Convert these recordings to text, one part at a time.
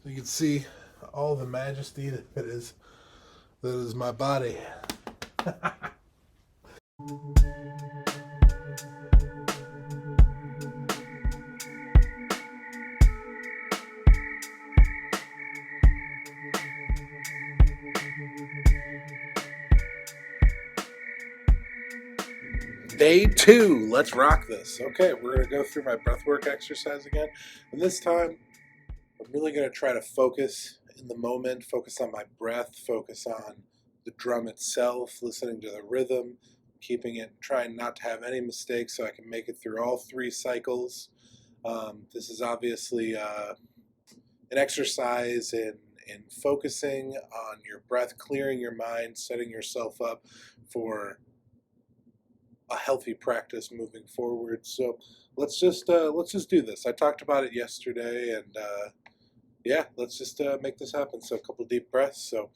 You can see all the majesty that is my body. Day 2, let's rock this. Okay, we're going to go through my breathwork exercise again. And this time, I'm really going to try to focus in the moment, focus on my breath, focus on the drum itself, listening to the rhythm, keeping it, trying not to have any mistakes so I can make it through all 3 cycles. This is obviously an exercise in focusing on your breath, clearing your mind, setting yourself up for a healthy practice moving forward. So let's just do this. I talked about it yesterday, and yeah, let's just make this happen. So a couple deep breaths. So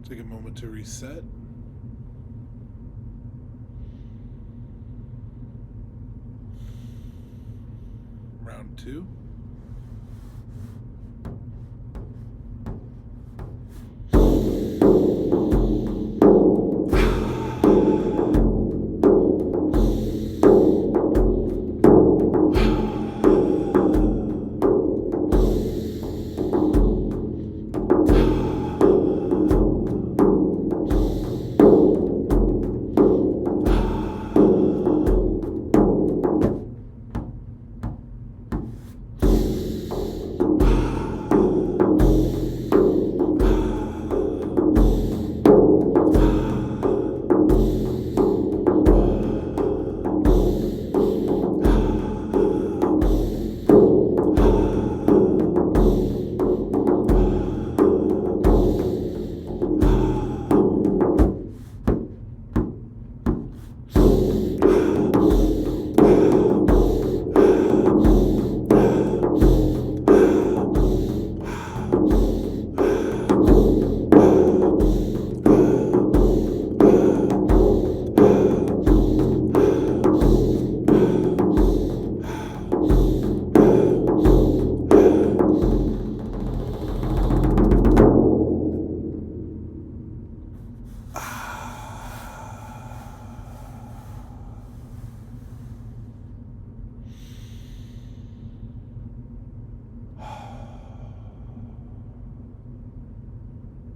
take a moment to reset. Round 2.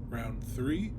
Round 3.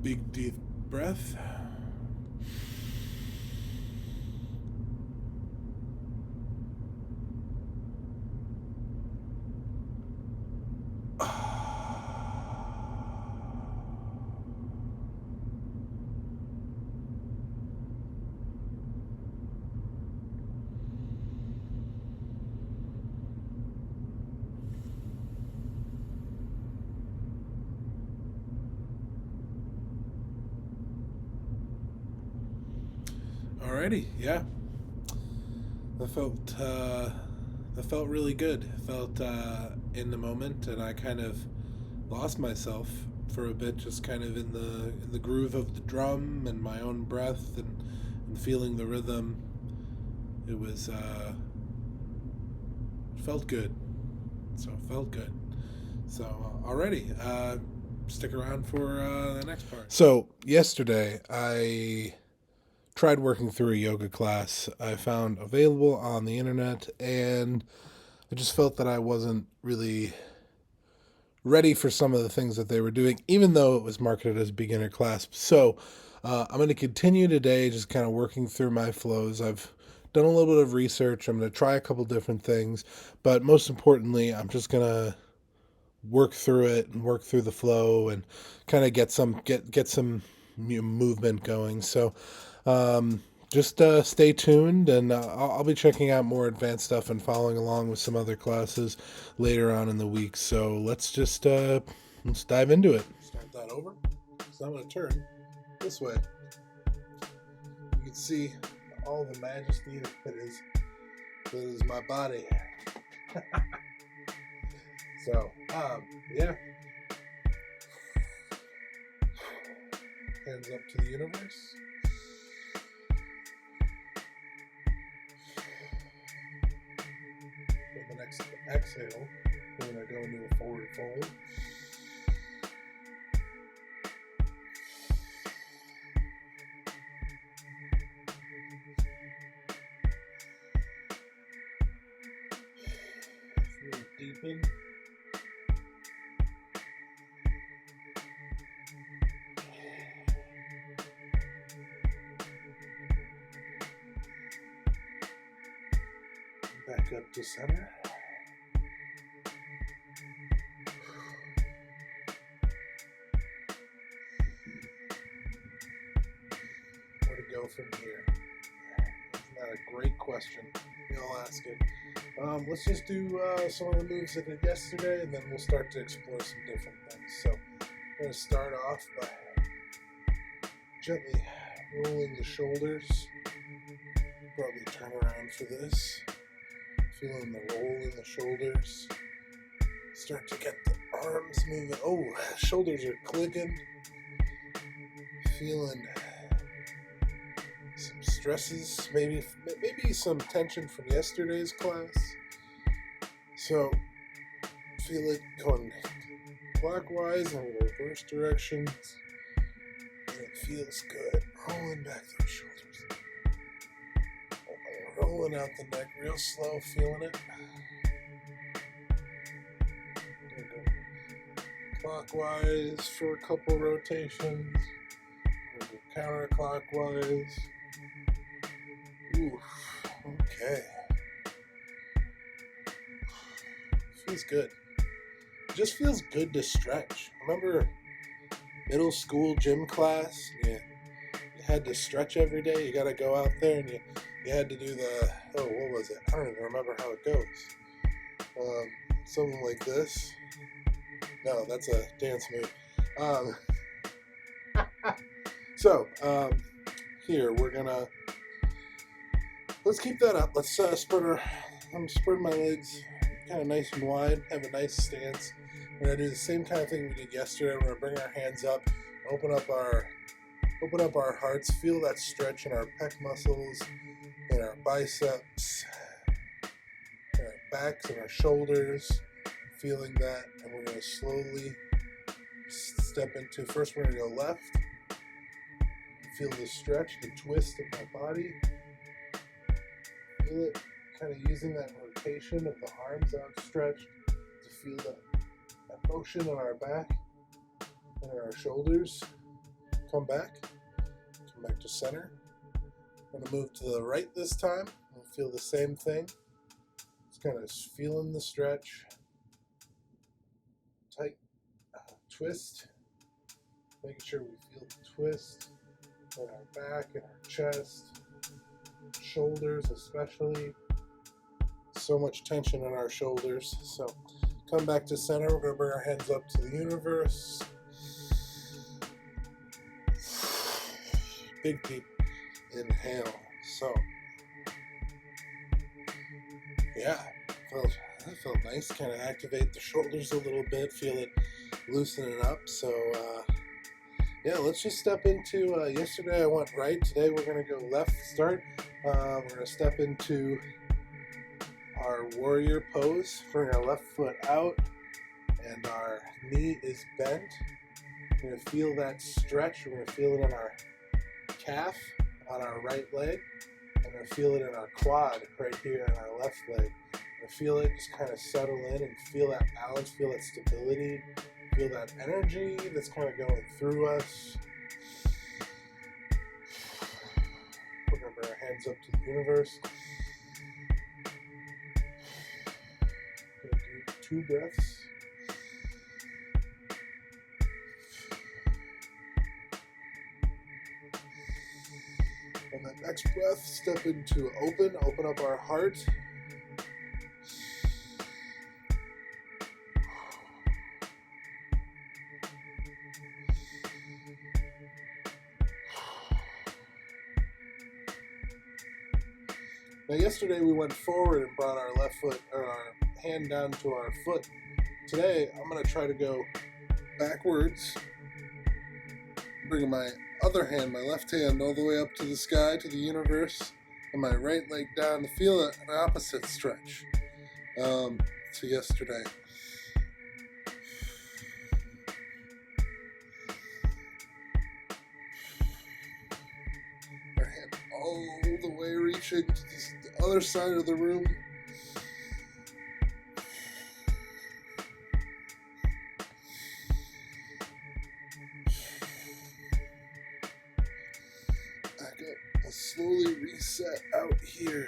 Big deep breath. Alrighty, yeah. That felt really good. Felt in the moment, and I kind of lost myself for a bit, just kind of in the groove of the drum and my own breath and feeling the rhythm. It was felt good. So felt good. So already, stick around for the next part. So yesterday I tried working through a yoga class I found available on the internet, and I just felt that I wasn't really ready for some of the things that they were doing, even though it was marketed as a beginner class. So I'm going to continue today, just kind of working through my flows. I've done a little bit of research. I'm going to try a couple different things, but most importantly, I'm just going to work through it and work through the flow and kind of get some movement going. So just stay tuned, and I'll be checking out more advanced stuff and following along with some other classes later on in the week. So let's dive into it. Start that over. So I'm going to turn this way. You can see all the majesty that is my body. So yeah. Hands up to the universe. For the next exhale, we're going to go into a forward fold. Really deepen. Back up to center. Where to go from here? Isn't that a great question? We all ask it. Let's just do some of the moves I did yesterday, and then we'll start to explore some different things. So I'm going to start off by gently rolling the shoulders. Probably turn around for this. Feeling the roll in the shoulders. Start to get the arms moving. Oh, shoulders are clicking. Feeling some stresses, maybe some tension from yesterday's class. So feel it going clockwise and reverse directions. And it feels good. Rolling back those shoulders. Rolling out the neck real slow, feeling it. Clockwise for a couple rotations. Counterclockwise. Ooh, okay. Feels good. It just feels good to stretch. Remember middle school gym class? You had to stretch every day. You got to go out there and you had to do what was it? I don't even remember how it goes. Something like this. No, that's a dance move. Here we're gonna, let's keep that up. Let's I'm spreading my legs kind of nice and wide, have a nice stance. We're gonna do the same kind of thing we did yesterday. We're gonna bring our hands up, open up our hearts, feel that stretch in our pec muscles, in our biceps, in our backs, and our shoulders, feeling that, and we're gonna slowly step into, first we're gonna go left. Feel the stretch, the twist of my body. Feel it, kind of using that rotation of the arms outstretched to feel that motion on our back and our shoulders. come back to center. I'm going to move to the right this time and feel the same thing. Just kind of feeling the stretch. Tight twist. Making sure we feel the twist in our back, in our chest, shoulders especially. So much tension in our shoulders. So come back to center. We're going to bring our hands up to the universe. Big deep inhale. So yeah, that felt nice. Kind of activate the shoulders a little bit, feel it loosening up. So yeah, let's just step into, yesterday I went right, today we're going to go left start. We're going to step into our warrior pose, bring our left foot out and our knee is bent. We're going to feel that stretch, we're going to feel it in our calf on our right leg. I'm going to feel it in our quad right here on our left leg. I'm going to feel it just kind of settle in and feel that balance, feel that stability, feel that energy that's kind of going through us. We're going to bring our hands up to the universe. We're going to do 2 breaths. On that next breath, step into open up our heart. Now yesterday we went forward and brought our left foot, or our hand down to our foot. Today I'm going to try to go backwards, bringing my other hand, my left hand, all the way up to the sky, to the universe, and my right leg down to feel an opposite stretch to yesterday. Our hand all the way reaching to the other side of the room. Slowly reset out here.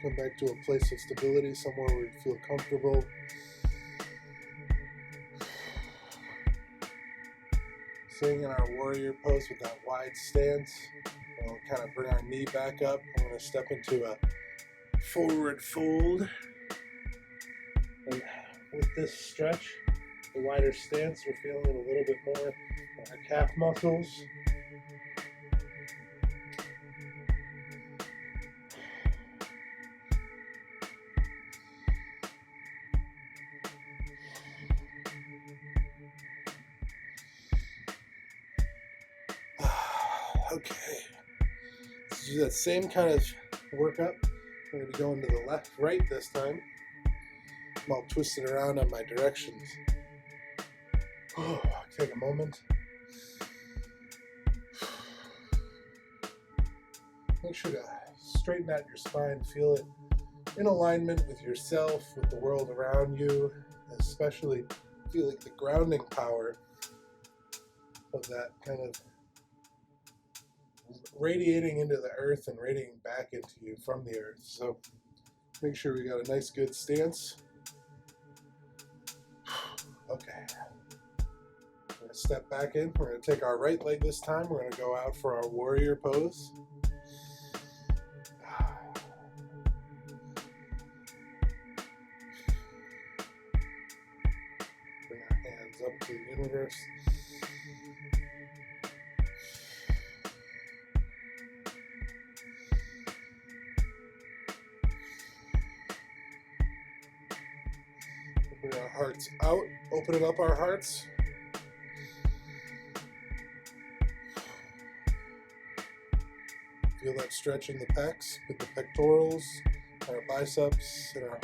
Come back to a place of stability, somewhere where you feel comfortable. Staying in our warrior pose with that wide stance. We'll kind of bring our knee back up. We're going to step into a forward fold. And with this stretch, the wider stance, we're feeling it a little bit more in our calf muscles. Okay, let's do that same kind of workup. We're going to be going to the right this time. I'm all twisted around on my directions. Take a moment. Make sure to straighten out your spine, feel it in alignment with yourself, with the world around you, especially feeling the grounding power of that kind of radiating into the earth and radiating back into you from the earth. So make sure we got a nice good stance. Okay. We're going to step back in. We're going to take our right leg this time. We're going to go out for our warrior pose. Bring our hands up to the universe. Bring our hearts out, opening up our hearts. Feel that stretch in the pecs, with the pectorals, our biceps, and our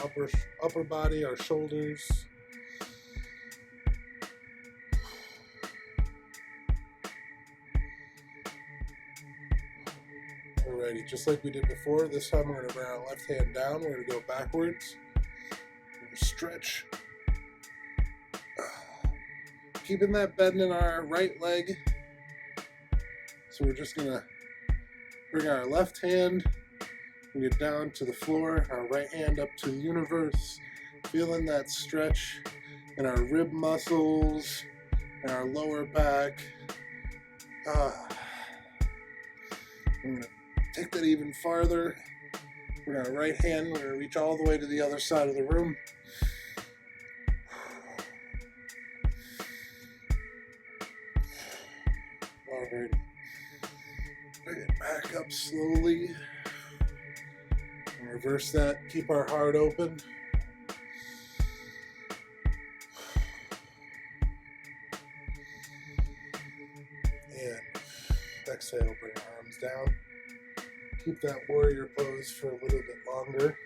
upper body, our shoulders. Alrighty, just like we did before, this time we're going to bring our left hand down. We're going to go backwards. We're going to stretch. keeping that bend in our right leg. So we're just gonna bring our left hand, bring it down to the floor, our right hand up to the universe, feeling that stretch in our rib muscles and our lower back. I'm gonna take that even farther. We're gonna right hand, we're gonna reach all the way to the other side of the room. Alrighty. Bring it back up slowly. And reverse that. Keep our heart open. And exhale, bring our arms down. Keep that warrior pose for a little bit longer.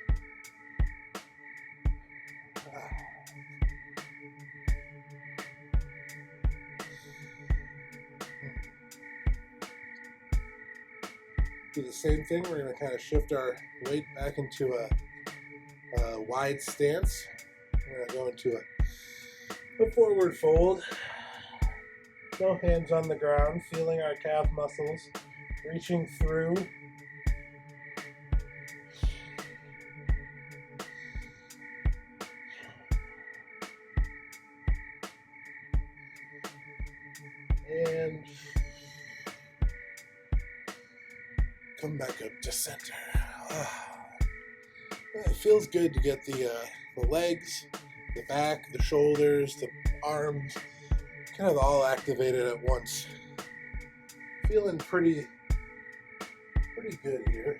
Do the same thing. We're going to kind of shift our weight back into a wide stance. We're going to go into a forward fold. No hands on the ground, feeling our calf muscles, reaching through. And come back up to center. It feels good to get the legs, the back, the shoulders, the arms, kind of all activated at once. Feeling pretty good here.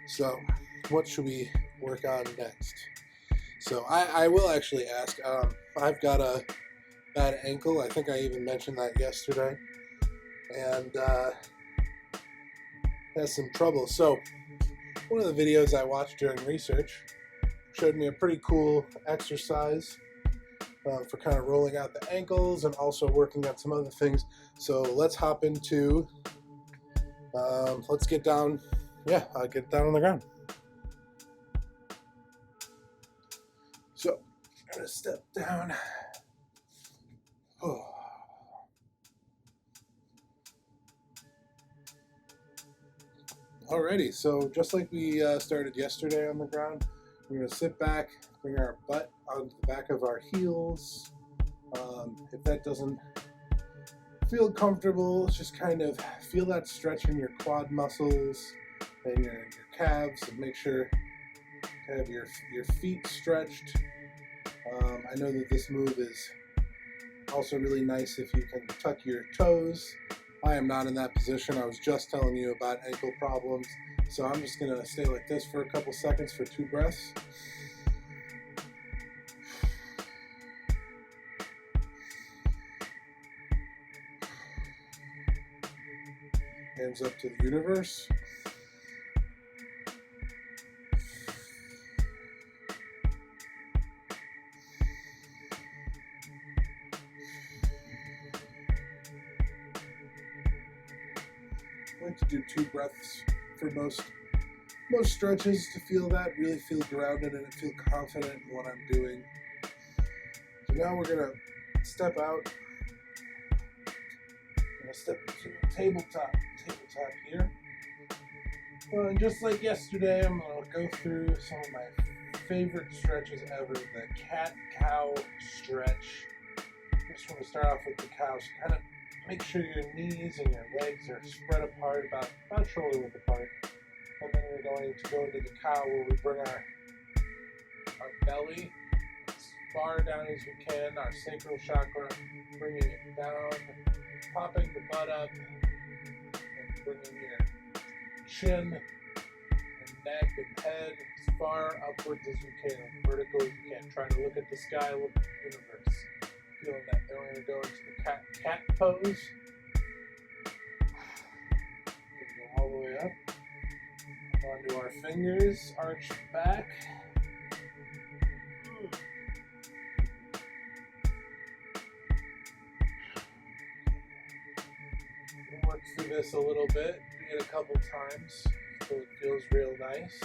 So, what should we work on next? So, I will actually ask. I've got a bad ankle. I think I even mentioned that yesterday, and has some trouble. So one of the videos I watched during research showed me a pretty cool exercise for kind of rolling out the ankles and also working on some other things. So let's hop into, let's get down, I'll get down on the ground. So I'm gonna step down. Oh. Alrighty, so just like we started yesterday on the ground, we're going to sit back, bring our butt onto the back of our heels. If that doesn't feel comfortable, just kind of feel that stretch in your quad muscles and your calves, and make sure to have your feet stretched. I know that this move is also really nice if you can tuck your toes. I am not in that position. I was just telling you about ankle problems. So I'm just going to stay like this for a couple seconds for 2 breaths. Hands up to the universe. I like to do 2 breaths for most stretches to feel that, really feel grounded and feel confident in what I'm doing. So now we're going to step out. I'm going to step into a tabletop here. And just like yesterday, I'm going to go through some of my favorite stretches ever, the cat-cow stretch. I just want to start off with the cow. So kind of make sure your knees and your legs are spread apart, about shoulder width apart. And then we're going to go into the cow where we bring our belly as far down as we can, our sacral chakra, bringing it down, popping the butt up, and bringing your chin and neck and head as far upwards as you can, vertical as you can. Try to look at the sky, look at the universe. Feeling that. Then we're going to go into the cat pose. Go all the way up. Onto our fingers, arched back. We'll work through this a little bit. Do it a couple times so it feels real nice.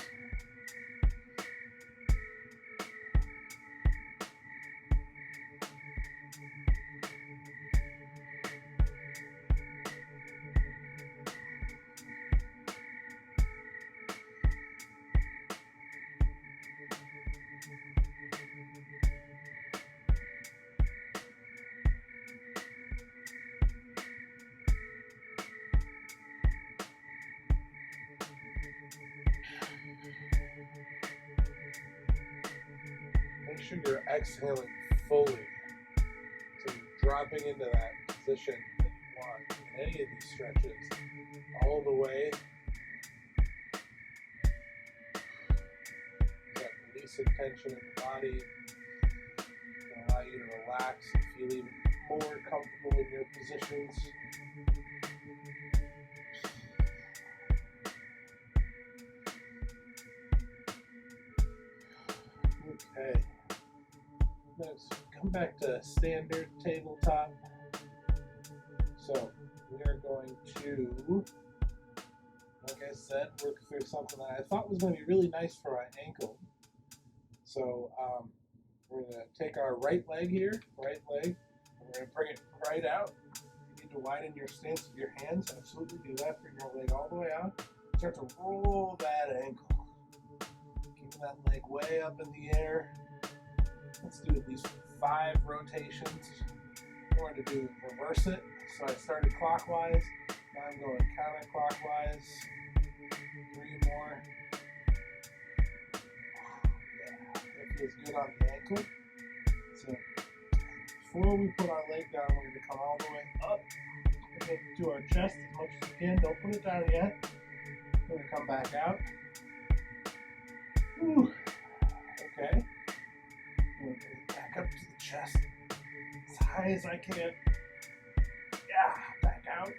Make sure you're exhaling fully. So you're dropping into that position that you want in any of these stretches all the way. That release of tension in the body can allow you to relax and feel even more comfortable in your positions. Okay. Let's come back to standard tabletop. So we are going to, like I said, work through something that I thought was going to be really nice for my ankle. So we're going to take our right leg here, right leg, and we're going to bring it right out. You need to widen your stance with your hands. Absolutely do that. Bring your leg all the way out. Start to roll that ankle. Keeping that leg way up in the air. Let's do at least 5 rotations. I'm going to do reverse it. So I started clockwise. Now I'm going counterclockwise. 3 more. Yeah, that feels good on the ankle. So before we put our leg down, we're going to come all the way up and to our chest as much as you can. Don't put it down yet. We're going to come back out. Whew. Okay. I'm going to bring it back up to the chest as high as I can. Yeah, back out.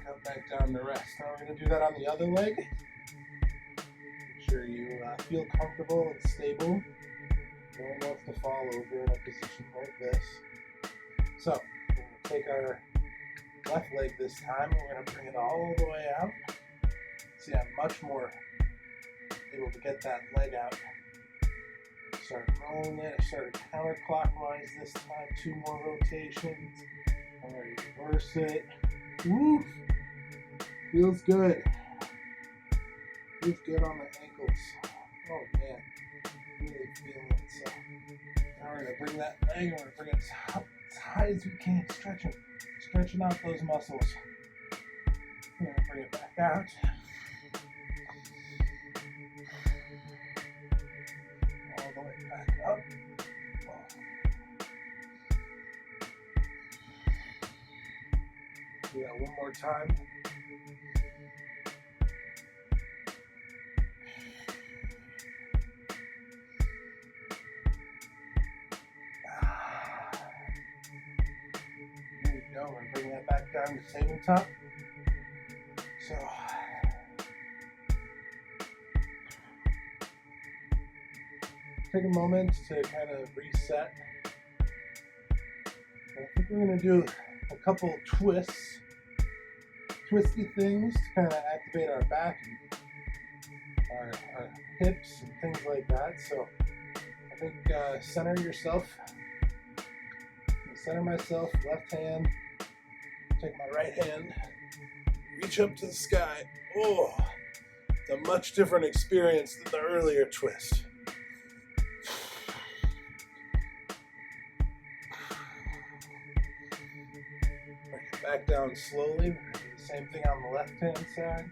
Come back down to rest. Now we're going to do that on the other leg. Make sure you feel comfortable and stable. No one wants to fall over in a position like this. So we're going to take our left leg this time and we're going to bring it all the way out. See, I'm much more able to get that leg out. Start rolling it. I started counterclockwise this time. 2 more rotations. I'm going to reverse it. Woo! Feels good. Feels good on the ankles. Oh man, really feeling it. So now we're going to bring that leg and we're going to bring it up as high as we can. Stretching out those muscles. We're going to bring it back out. All the way back up. Do that one more time. There we go. We're bringing that back down to tabletop. So take a moment to kind of reset. I think we're going to do a couple twisty things to kind of activate our back and our hips and things like that. So I think center yourself. Center myself, left hand. Take my right hand. Reach up to the sky. Oh, it's a much different experience than the earlier twist. Bring it back down slowly. We're going to do the same thing on the left hand side.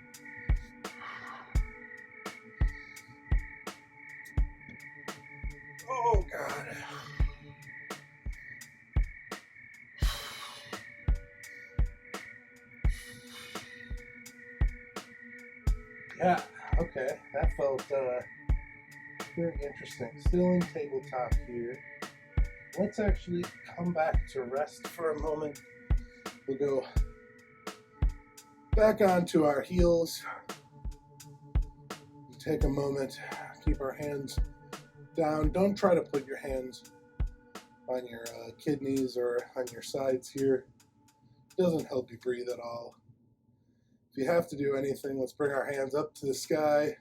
Oh, God. Yeah, okay, that felt very interesting. Still in tabletop here. Let's actually come back to rest for a moment. We'll go back onto our heels. Take a moment, keep our hands down. Don't try to put your hands on your kidneys or on your sides here. It doesn't help you breathe at all. If you have to do anything, let's bring our hands up to the sky.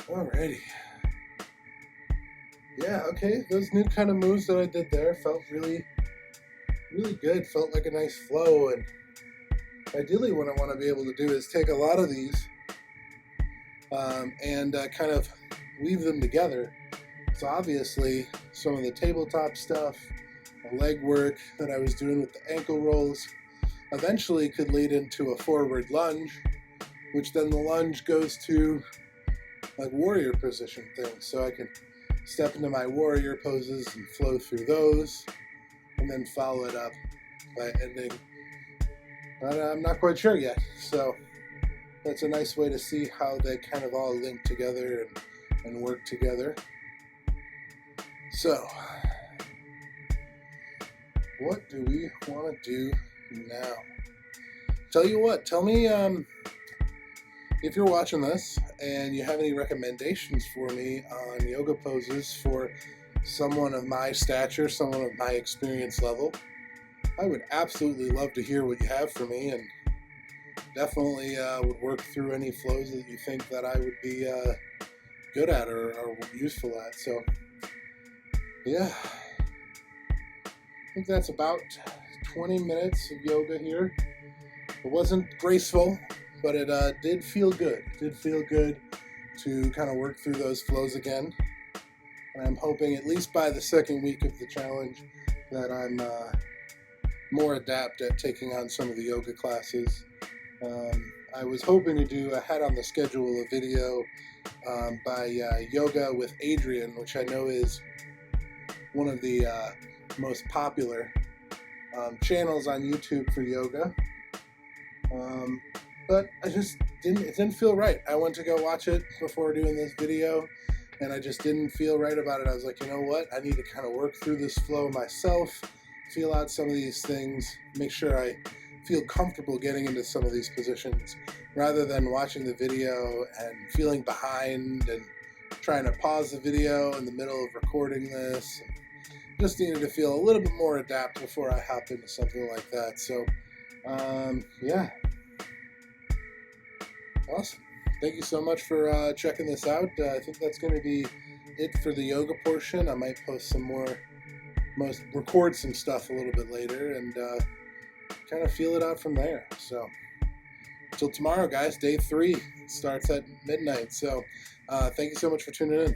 Alrighty. Yeah, okay, those new kind of moves that I did there felt really good. Felt like a nice flow, and ideally what I want to be able to do is take a lot of these and kind of weave them together. So obviously some of the tabletop stuff, the leg work that I was doing with the ankle rolls, eventually could lead into a forward lunge, which then the lunge goes to like warrior position things. So I can step into my warrior poses and flow through those, and then follow it up by ending. But I'm not quite sure yet. So that's a nice way to see how they kind of all link together and work together. So, what do we want to do now? Tell you what, tell me if you're watching this and you have any recommendations for me on yoga poses for someone of my stature, someone of my experience level. I would absolutely love to hear what you have for me, and definitely would work through any flows that you think that I would be good at or useful at. So yeah, I think that's about 20 minutes of yoga here. It wasn't graceful, but it did feel good. It did feel good to kind of work through those flows again. And I'm hoping at least by the second week of the challenge that I'm more adept at taking on some of the yoga classes. I was hoping to had on the schedule a video by Yoga with Adrian, which I know is one of the most popular channels on YouTube for yoga. But it didn't feel right. I went to go watch it before doing this video, and I just didn't feel right about it. I was like, you know what? I need to kind of work through this flow myself, feel out some of these things, make sure I feel comfortable getting into some of these positions, rather than watching the video and feeling behind and trying to pause the video in the middle of recording this. Just needed to feel a little bit more adept before I hop into something like that. So, yeah. Awesome. Thank you so much for checking this out. I think that's going to be it for the yoga portion. I might post some more, record some stuff a little bit later, and kind of feel it out from there. So, until tomorrow, guys, day 3 starts at midnight. So, thank you so much for tuning in.